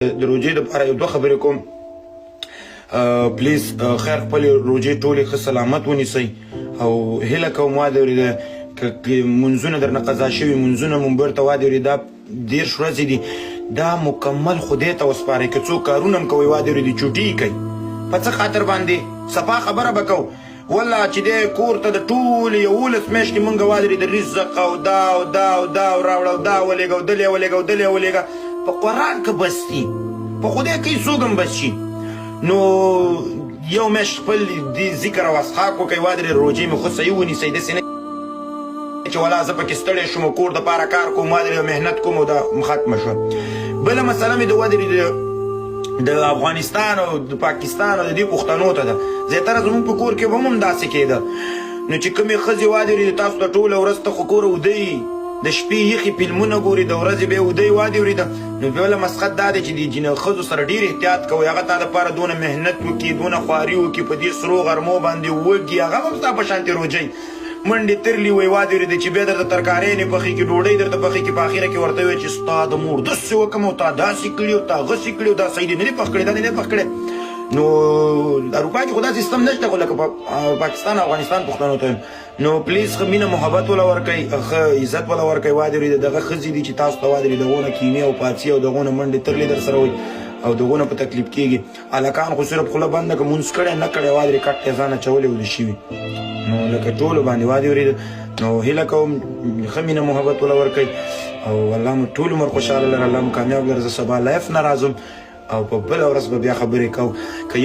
د روژې دپاره یو دوه خبرې کوم. پلیز خیر خپلې روژې ټولې ښه سلامت ونیسئ او هیله کوم واده اورېده که منځونه درنه قضا شوي منځونه مو بېرته واده اورېد دا 10 ورځې دي دا مکمل خدای ته وسپارئ. که څوک کارونه هم کوئ واده اورېدي چوټي یې کوئ په څه خاطر باندې صفا خبره به کوو والله چې دی کور ته د ټولې 11 میاشتې مونږ واده اورېده رزق او دا او دا او دا راوړه او دا ولېږه او دلې ولېږه او دلې ولېږه په قرآن که بس دي په خدای کوي څوک هم بس شي. نو یو میاشت خپل ذکر او اسحاق وکئ واده روژې مې خو صحیح ونیسئ داسې نه چې ولا زه پکې ستړی شوم کور دپاره کار کوم واده محنت کوم او دا ختمه شوه. بله مسله مې د واده د افغانستان او د پاکستان او د دې پښتنو ته ده. زیاتره زموږ په کور کې به هم داسې کېده نو چې کومې ښځې واده اورېدې تاسو ته ټوله ورځ ته خو کوره اوده د شپې یخې فلمونه ګوري د ورځې بیا اوده واده اورېده. نو بله مسخت دا دی چې د ښځو سره ډېر احتیاط کوئ هغه تا دپاره دونه محنت وکړي دونه خواري وکړي په دې سرو غرمو باندې وږي هغه هم ستا په شانتې روژۍ منډې ترلي وی واده اورېدې چې بیا درته ترکارۍ نه پخېږي ډوډۍ درته پخېږي په اخره کې ورته وایي چې ستا د مور داسې وکړم او تا داسې کړي او تا هغسې کړي او دا صحیح دې نه دي پخ کړی دا دې نه پخ کړی. نو اروپا کې خو دا سیستم نشته خو لکه پاکستان او افغانستان پښتنو ته نو پلیز ښه مینه محبت وله ورکئ ښه عزت وله ورکئ واده اورېده دغه ښځې دي چې تاسو ته واده اورېده دغونه کینې او پاڅي او دغونه منډې ترلې در سره وي او دغونه په تکلیف کېږي. هلکان خو صرف خوله بنده که مونځ کړی نه کړی واده یې کټ یې ځان اچولی اوده شوي نو لکه ټولو باندې واده اورېده. نو هیله کوم ښه مینه محبت وله ورکئ او الله مو ټول عمر خوشحاله لره الله مو کامیاب لره. زه سبا لایف نه راځم او په بله ورځ به بیا خبرې کوو که